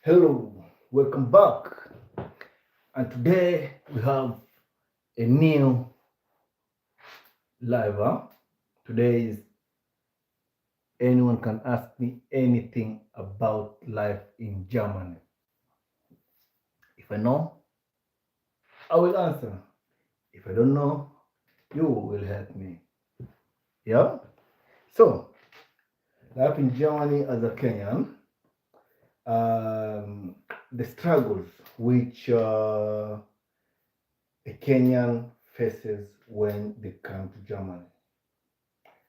Hello, welcome back. And today we have a new live. Today is anyone can ask me anything about life in Germany. If I know, I will answer. If I don't know, you will help me. Yeah? So, life in Germany as a Kenyan, the struggles which a Kenyan faces when they come to Germany.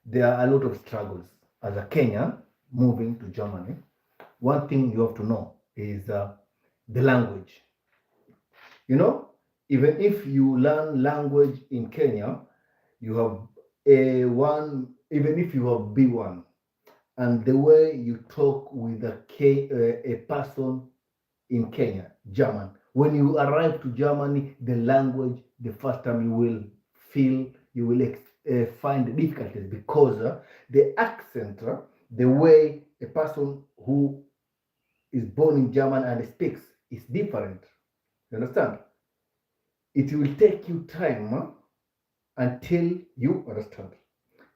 There are a lot of struggles as a Kenyan moving to Germany. One thing you have to know is the language. You know, even if you learn language in Kenya, you have A1, even if you have B1, and the way you talk with a person in Kenya, German. When you arrive to Germany, the language, the first time you will feel, you will find difficulties because the accent, the way a person who is born in German and speaks is different. You understand? It will take you time until you understand.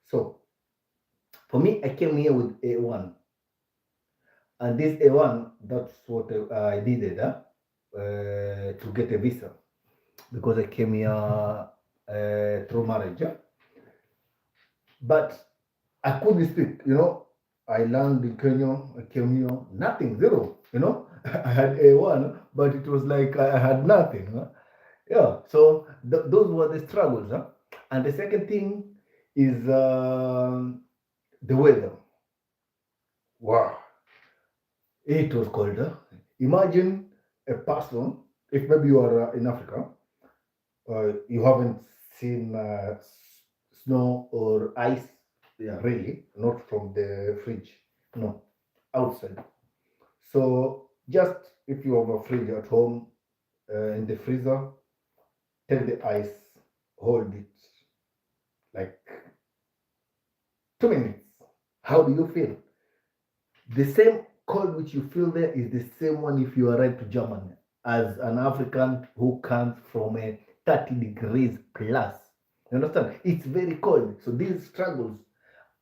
So, for me, I came here with A1. And this A1, that's what I needed to get a visa because I came here through marriage. But I couldn't speak, I learned in Kenya, I came here, nothing, zero. I had A1, but it was like I had nothing. Yeah, so those were the struggles. And the second thing is the weather. Wow, it was cold. Imagine a person, if maybe you are in Africa, you haven't seen snow or ice, yeah, really, not from the fridge, no, outside. So just if you have a fridge at home, in the freezer, take the ice, hold it like 2 minutes. How do you feel? The same cold which you feel there is the same one if you arrive to Germany as an African who comes from a 30 degrees plus. You understand? It's very cold. So these struggles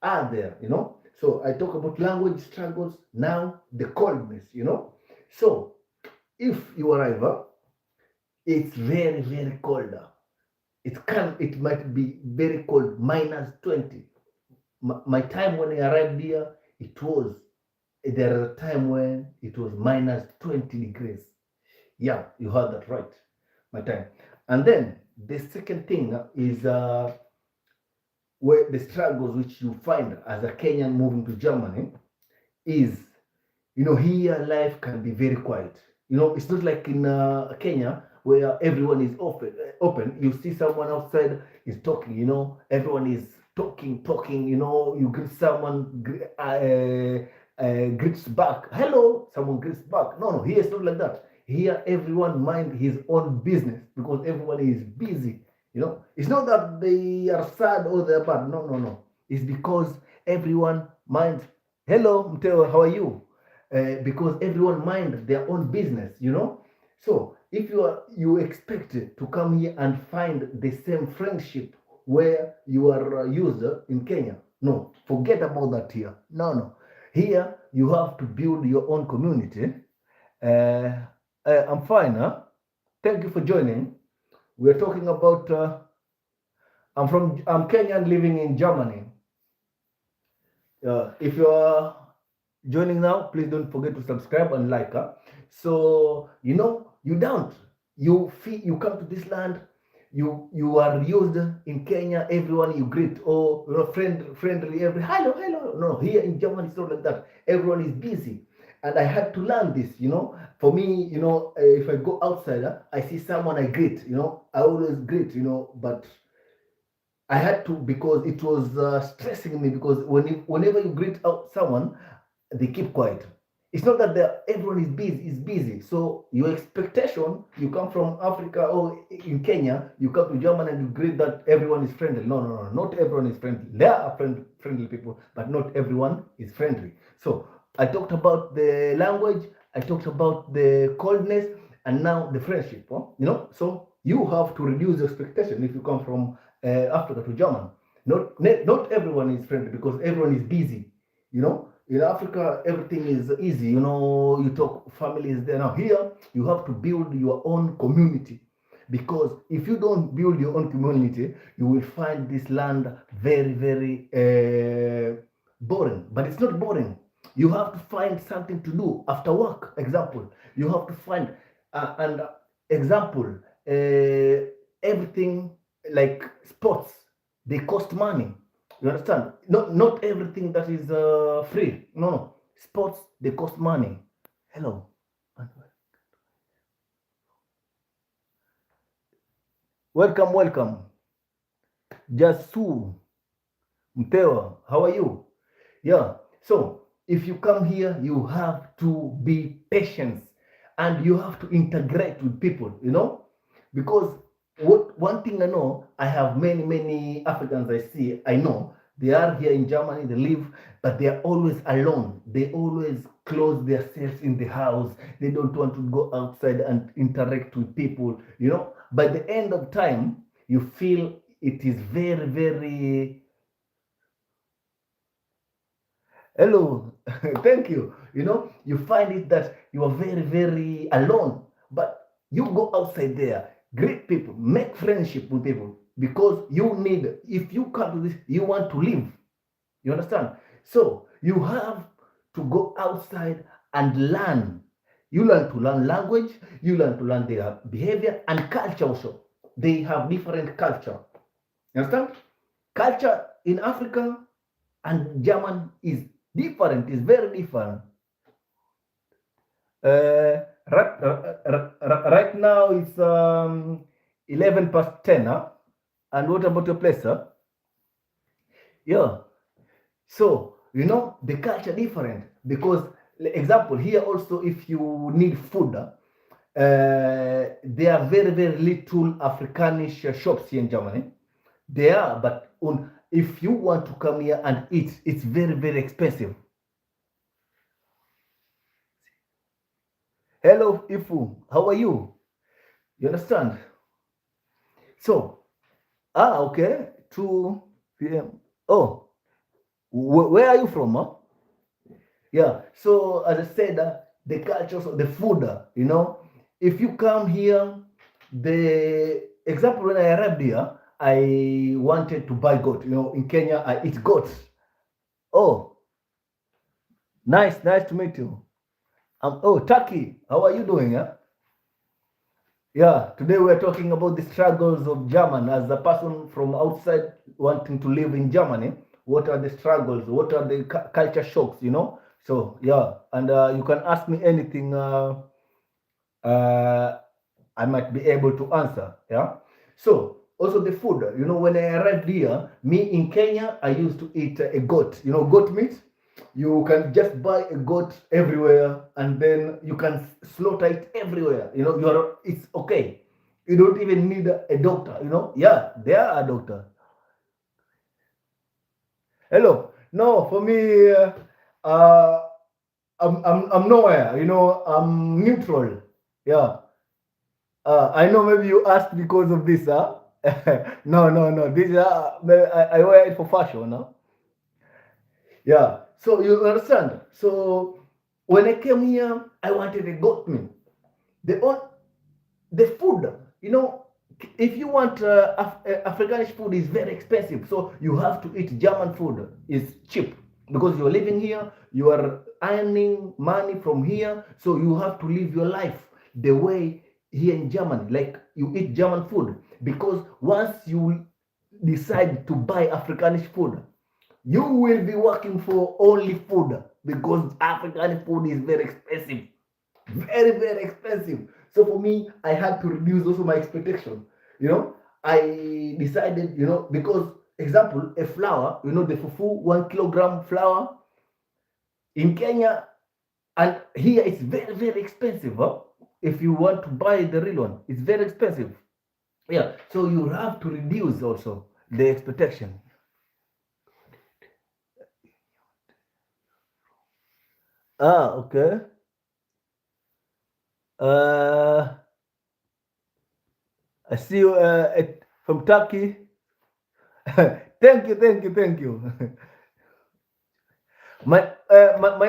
are there. So I talk about language struggles, now the coldness. So if you arrive, it's very, very cold. It might be very cold, -20. My time when I arrived here, there was a time when it was -20 degrees. Yeah, you heard that right. My time. And then the second thing is where the struggles which you find as a Kenyan moving to Germany is, here life can be very quiet. It's not like in Kenya where everyone is open. You see someone outside is talking. Everyone is talking. You greet someone, greets back. Hello, someone greets back. No, here it's not like that. Here, everyone mind his own business because everyone is busy. It's not that they are sad or they're bad. No, no, no. It's because everyone minds. Hello, Mteo, how are you? Because everyone mind their own business. So if you expect to come here and find the same friendship where you are used in Kenya, no, forget about that here. No, no. Here you have to build your own community. I'm fine, huh? Thank you for joining. We're talking about. I'm Kenyan living in Germany. If you're joining now, please don't forget to subscribe and like. So you don't. You come to this land. You are used in Kenya. Everyone you greet, or friendly. Hello. No, here in Germany it's not like that. Everyone is busy, and I had to learn this. For me, if I go outside, I see someone I greet. I always greet. But I had to because it was stressing me because whenever you greet out someone, they keep quiet. It's not that everyone is busy. So your expectation, you come from Africa or in Kenya, you come to Germany and you greet that everyone is friendly. No, no, no, not everyone is friendly. There are friendly people, but not everyone is friendly. So I talked about the language I talked about the coldness, and now the friendship. Huh? So you have to reduce your expectation if you come from Africa to Germany. Not everyone is friendly because everyone is busy. In Africa, everything is easy. You talk families there. Now here, you have to build your own community, because if you don't build your own community, you will find this land very, very boring. But it's not boring. You have to find something to do after work. Example, you have to find and example, everything like sports, they cost money. You understand? Not everything that is free. No. Sports, they cost money. Hello. Welcome, welcome. Jasu Mtewa, how are you? Yeah. So if you come here, you have to be patient and you have to integrate with people, because one thing I know, I have many Africans I know, they are here in Germany, they live, but they are always alone. They always close themselves in the house. They don't want to go outside and interact with people. By the end of time, you feel it is very, very. Hello, thank you. You find it that you are very, very alone, but you go outside there, greet people, make friendship with people, because you need, if you come to this, you want to live. You understand? So you have to go outside and learn. You learn to learn language, you learn to learn their behavior and culture also. They have different culture. You understand? Culture in Africa and German is different, is very different. Right now it's 11 past 10. Huh? And what about your place? Huh? Yeah. So, the culture different because, example, here also, if you need food, there are very, very little Africanish shops here in Germany. There are, but if you want to come here and eat, it's very, very expensive. Hello, Ifu. How are you? You understand? So, okay, 2 p.m. Oh, where are you from? Huh? Yeah. So, as I said, the culture, the food, if you come here, the example when I arrived here, I wanted to buy goat. In Kenya, I eat goat. Oh, nice to meet you. Oh, Turkey, how are you doing? Huh? Yeah, today we're talking about the struggles of German as a person from outside wanting to live in Germany. What are the struggles? What are the culture shocks? So, yeah, and you can ask me anything uh, I might be able to answer. Yeah. So, also the food. When I arrived here, me in Kenya, I used to eat a goat. Goat meat. You can just buy a goat everywhere, and then you can slaughter it everywhere. It's okay. You don't even need a doctor. Yeah, they are a doctor. Hello. No, for me, uh, I'm nowhere. I'm neutral. Yeah. I know maybe you asked because of this, huh? No. This I wear it for fashion, huh? Yeah. So you understand? So when I came here, I wanted a goat meat. The the food, if you want African food is very expensive, so you have to eat German food. Is cheap because you're living here, you are earning money from here, so you have to live your life the way here in Germany, like you eat German food. Because once you decide to buy African food, you will be working for only food because African food is very expensive, very, very expensive. So for me, I had to reduce also my expectation. I decided, because example, a flour, the fufu, 1 kilogram flour in Kenya and here it's very, very expensive. Huh? If you want to buy the real one, it's very expensive. Yeah. So you have to reduce also the expectation. Okay. Uh, I see you from Turkey. Thank you, thank you, thank you. My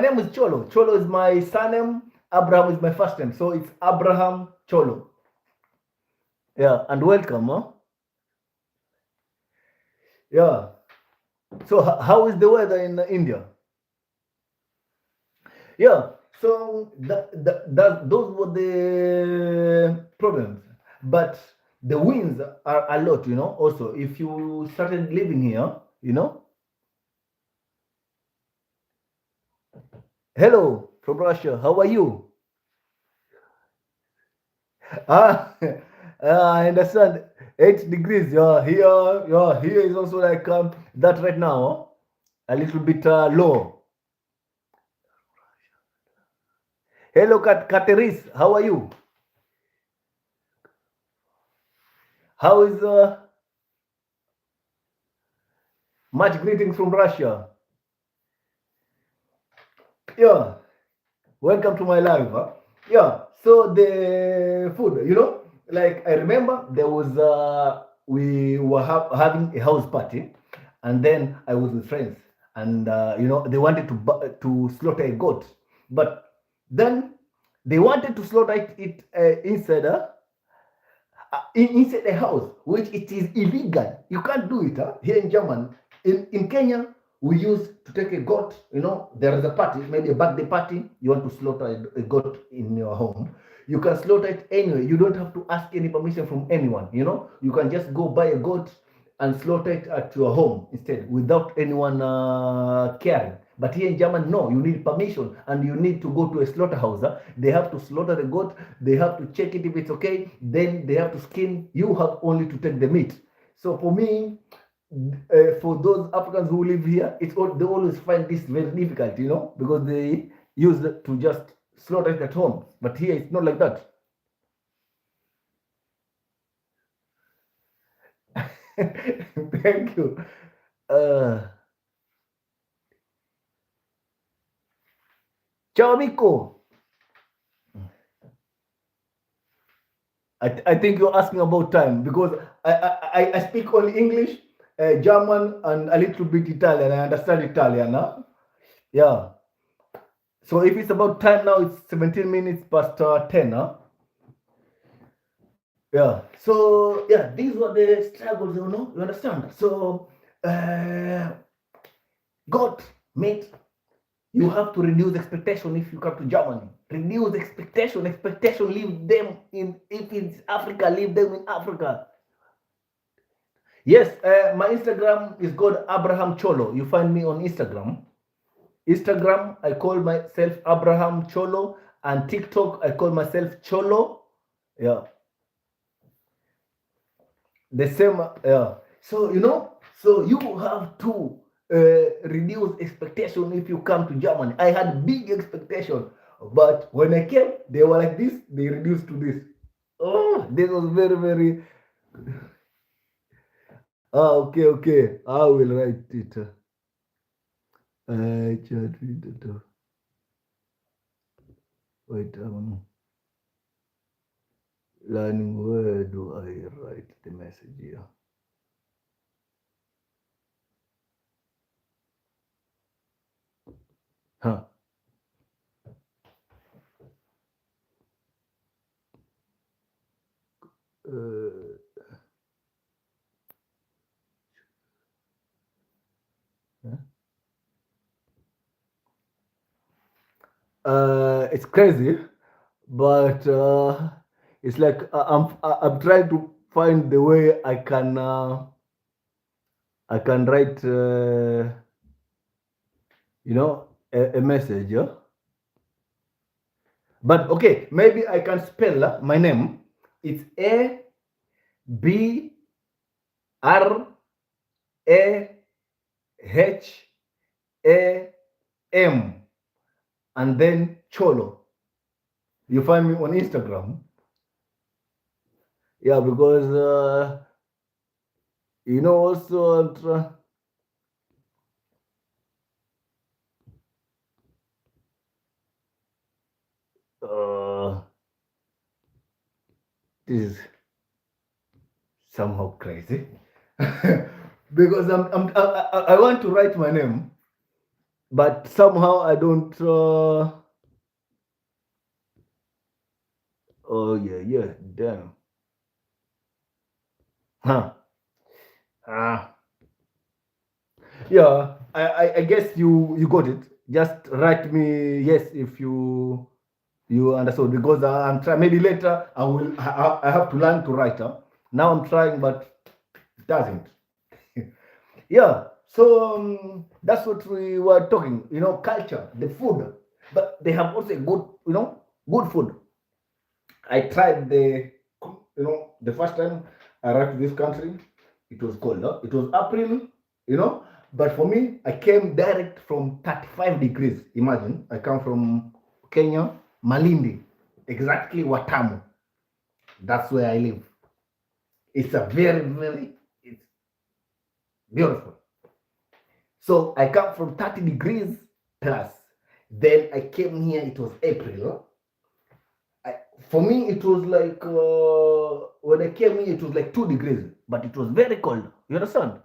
name is Cholo. Cholo is my surname. Abraham is my first name, so it's Abraham Cholo. Yeah, and welcome. Huh? Yeah. So how is the weather in India? Yeah. So those were the problems, but the winds are a lot. Also, if you started living here, Hello from Russia. How are you? Ah, I understand. 8 degrees. Yeah, here is also like that right now. A little bit low. Hello, Kateris. How are you? How is much greetings from Russia? Yeah, welcome to my live. Huh? Yeah, so the food, like I remember there was we were having a house party, and then I was with friends, and they wanted to slaughter a goat, but then they wanted to slaughter it inside the house, which it is illegal. You can't do it here in Germany. In Kenya, we used to take a goat. There is a party, maybe a birthday party. You want to slaughter a goat in your home. You can slaughter it anyway. You don't have to ask any permission from anyone. You can just go buy a goat and slaughter it at your home instead without anyone caring. But here in Germany, no, you need permission and you need to go to a slaughterhouse. They have to slaughter the goat, they have to check it if it's okay, then they have to skin. You have only to take the meat. So for me, for those Africans who live here, they always find this very difficult, because they use it to just slaughter it at home. But here it's not like that. Thank you. Uh, Ciao, amico. I think you're asking about time because I speak only English, German, and a little bit Italian. I understand Italian. Huh? Yeah. So if it's about time now, it's 17 minutes past 10. Huh? Yeah. So yeah, these were the struggles. You understand? So God made you have to reduce expectation if you come to Germany. Reduce expectation. Expectation, leave them in. If it's Africa, leave them in Africa. Yes, my Instagram is called Abraham Cholo. You find me on Instagram. Instagram, I call myself Abraham Cholo, and TikTok, I call myself Cholo. Yeah, the same. Yeah. So so you have to reduce expectation if you come to Germany. I had big expectation, but when I came, they were like this. They reduced to this. Oh, this was very very. Okay, okay. I will write it. I can't read it. Wait, learning, where do I write the message here? Huh. Uh, it's crazy, but it's like I'm trying to find the way I can write a message. Yeah? But okay, maybe I can spell my name. It's Abraham, and then Cholo. You find me on Instagram. Yeah, because also uh, This is somehow crazy because I want to write my name, but somehow I don't. Oh yeah, yeah, damn. Huh. Ah, yeah. I guess you got it. Just write me yes if you understood because I'm trying. Maybe later I have to learn to write. Huh? Now I'm trying, but it doesn't. Yeah. So that's what we were talking. Culture, the food, but they have also good, good food. I tried the first time I arrived to this country, it was cold. Huh? It was April, you know. But for me, I came direct from 35 degrees. Imagine, I come from Kenya, Malindi, exactly Watamu. That's where I live. It's a it's beautiful. So I come from 30 degrees plus. Then I came here, it was April. For me, it was like when I came here, it was like 2 degrees, but it was very cold. You understand?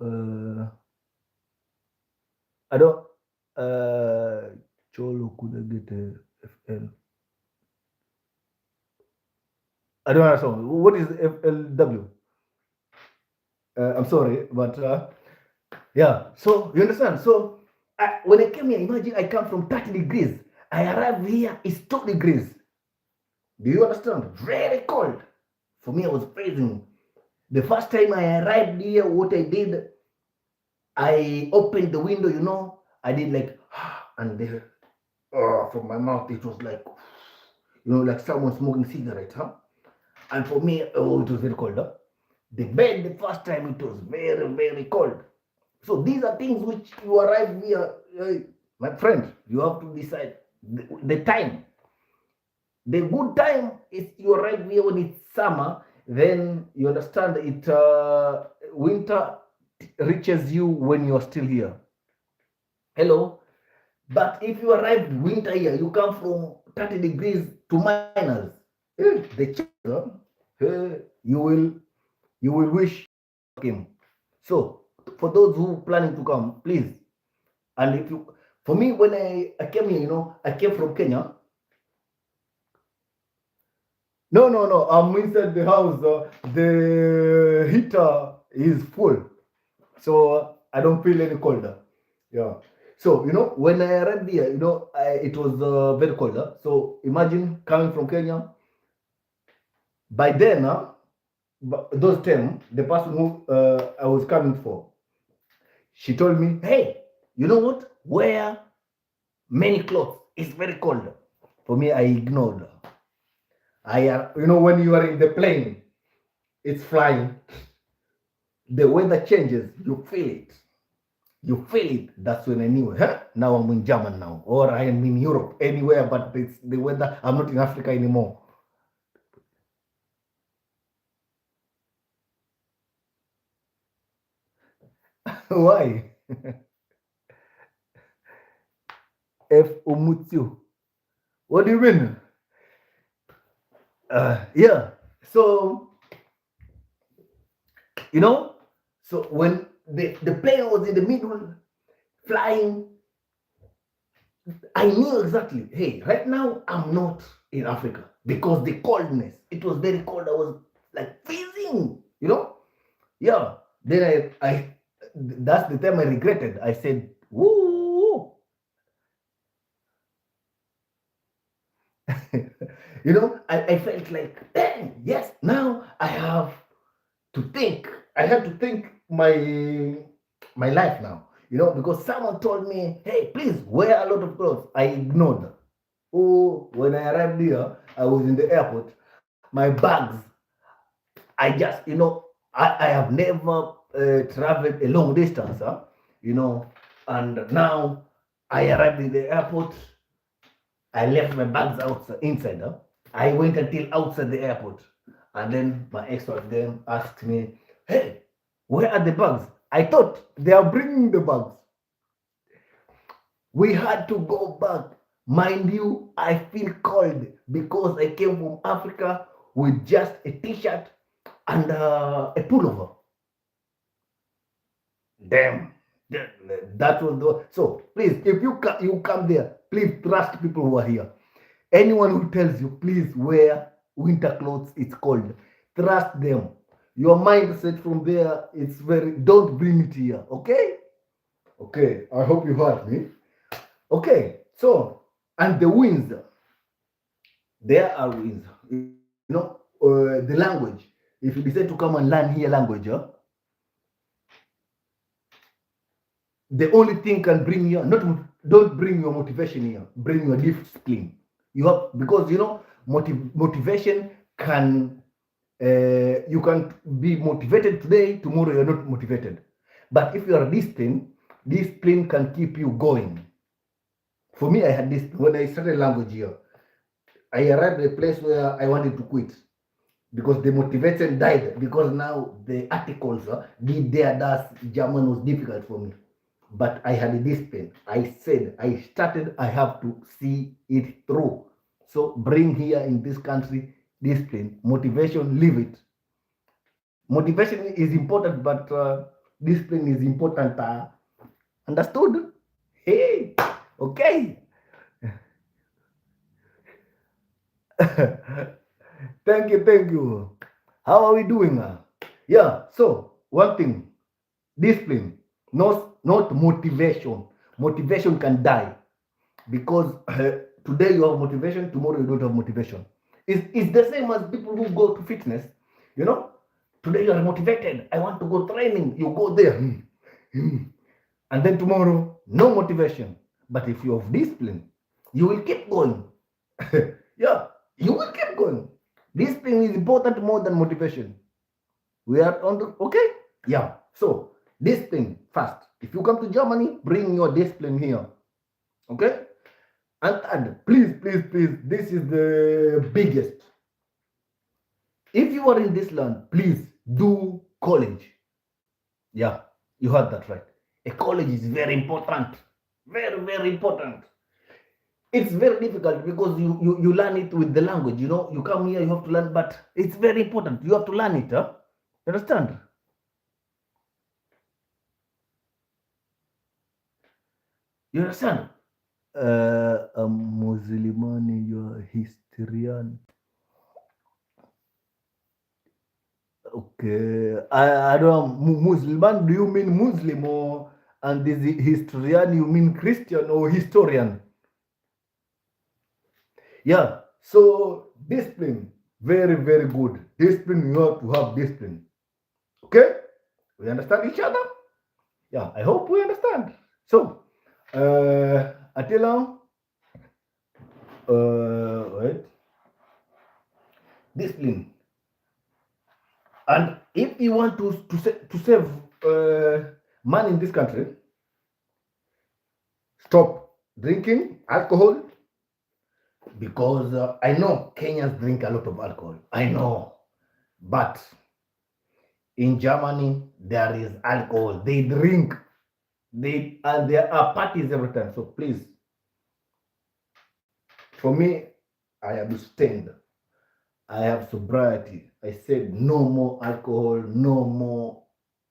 Uh, I don't. Cholo could get a FL. I don't understand. What is FLW? I'm sorry, but yeah. So you understand? So when I came here, imagine I come from 30 degrees. I arrived here, it's 2 degrees. Do you understand? Very cold. For me, I was freezing. The first time I arrived here, what I did, I opened the window, I did like, and from my mouth, it was like, like someone smoking cigarette, huh? And for me, oh, it was very cold, huh? The bed, the first time, it was very, very cold. So these are things which you arrive here, my friend, you have to decide the time. The good time is you arrive here when it's summer, then you understand it, winter reaches you when you're still here. Hello? But if you arrive winter here, you come from 30 degrees to minus. The chances, you will wish him. So for those who planning to come, please. And if you, for me, when I came here, I came from Kenya. No, no, no. I'm inside the house. The heater is full, so I don't feel any colder. Yeah. So when I arrived here, it was very cold. So imagine coming from Kenya. By then, those time, the person who I was coming for, she told me, "Hey, you know what? Wear many clothes. It's very cold." For me, I ignored. When you are in the plane, it's flying. The weather changes, you feel it. You feel it. That's when I knew, huh? Now I'm in German now, or I am in Europe, anywhere, but it's the weather. I'm not in Africa anymore. Why? F Umutsu. What do you mean? Yeah. So, you know, so when the plane was in the middle, flying, I knew exactly, hey, right now I'm not in Africa because the coldness, it was very cold. I was like freezing. Yeah. Then that's the time I regretted. I said, woo. I felt like, dang, yes, now I have to think. I have to think my life now. Because someone told me, hey, please wear a lot of clothes. I ignored. Oh, when I arrived here, I was in the airport. My bags, I just, I have never traveled a long distance, you know, and now I arrived in the airport. I left my bags outside, inside. I went until outside the airport. And then my ex-wife then asked me, hey, where are the bags? I thought they are bringing the bags. We had to go back. Mind you, I feel cold because I came from Africa with just a t-shirt and a pullover. Damn. That was the so please, if you come there, please trust people who are here. Anyone who tells you please wear winter clothes, it's cold. Trust them. Your mindset from there, it's very don't bring it here, okay? Okay, I hope you heard me. Okay, so and the winds, there are winds. The language. If you decide to come and learn here language, the only thing can bring you not don't bring your motivation here, bring your discipline. You have because motivation can you can be motivated today, tomorrow you're not motivated. But if you are discipline can keep you going. For me, I had this when I started language here. I arrived at a place where I wanted to quit because the motivation died because now the articles did there that German was difficult for me. But I had a discipline. I said I started, I have to see it through. So bring here in this country discipline, motivation, leave it. Motivation is important, but discipline is important. Understood? Hey, okay. Thank you. How are we doing? Yeah, so one thing, discipline, not motivation. Motivation can die because today you have motivation, tomorrow you don't have motivation. It's the same as people who go to fitness. You know, today you are motivated. I want to go training. You go there, and then tomorrow no motivation. But if you have discipline, you will keep going. Yeah, you will keep going. Discipline is important more than motivation. We are on the okay? Yeah. So discipline first. If you come to Germany, bring your discipline here. Okay? And please, this is the biggest. If you are in this land, please do college. Yeah, you heard that right. A college is very important. Very, very important. It's very difficult because you learn it with the language. You come here, you have to learn, but it's very important. You have to learn it. You understand? You understand? Muslimani, you're a historian. Okay. I don't know. Musliman, do you mean Muslim or and this historian you mean Christian or historian? Yeah. So discipline, very, very good. Discipline, you have to have discipline. Okay? We understand each other? Yeah, I hope we understand. So until now, wait. Discipline. And if you want to save money in this country, stop drinking alcohol because I know Kenyans drink a lot of alcohol. I know, but in Germany there is alcohol. They drink. And there are parties every time. So please, for me, I abstained. I have sobriety. I said no more alcohol, no more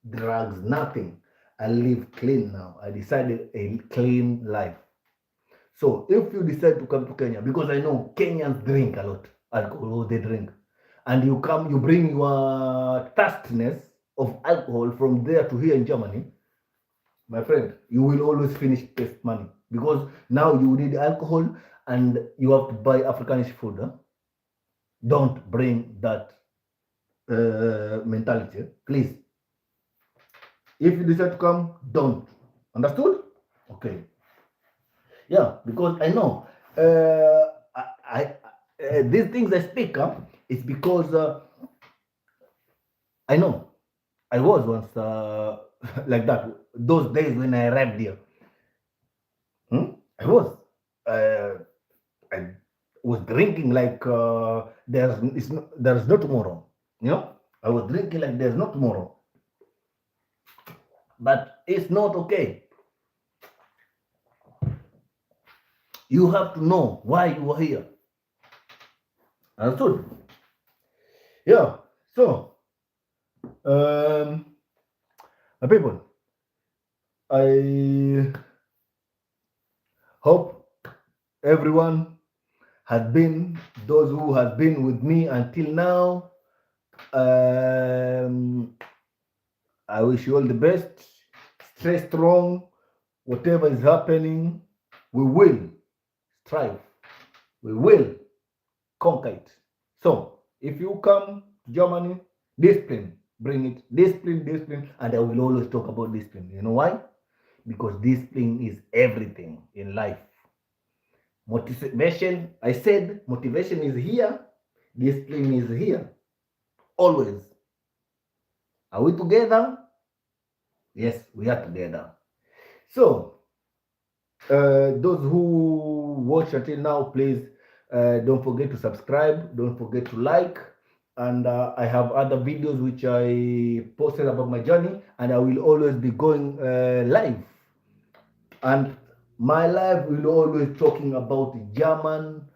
drugs, nothing. I live clean now. I decided a clean life. So if you decide to come to Kenya, because I know Kenyans drink a lot alcohol, they drink, and you come, you bring your thirstiness of alcohol from there to here in Germany, my friend, you will always finish waste money because now you need alcohol and you have to buy Africanish food. Huh? Don't bring that mentality, please. If you decide to come, don't. Understood? Okay. Yeah, because I know these things I speak, it's because I know I was once like that. Those days when I arrived here, I was. I was drinking like there's no tomorrow. I was drinking like there's no tomorrow. But it's not okay. You have to know why you are here. Understood? Yeah. So, people, I hope everyone has been, those who have been with me until now. I wish you all the best. Stay strong. Whatever is happening, we will strive. We will conquer it. So, if you come to Germany, discipline, bring it. Discipline, discipline. And I will always talk about discipline. You know why? Because discipline is everything in life. Motivation, I said, motivation is here. Discipline is here. Always. Are we together? Yes, we are together. So, those who watch until now, please don't forget to subscribe, don't forget to like, and I have other videos which I posted about my journey, and I will always be going live, and my live will always talking about German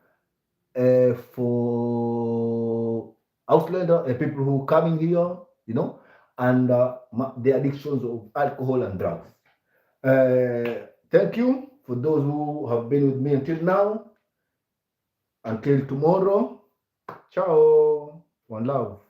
for Auslander, people who coming here, you know, and the addictions of alcohol and drugs. Thank you for those who have been with me until now. Until tomorrow, ciao. One love.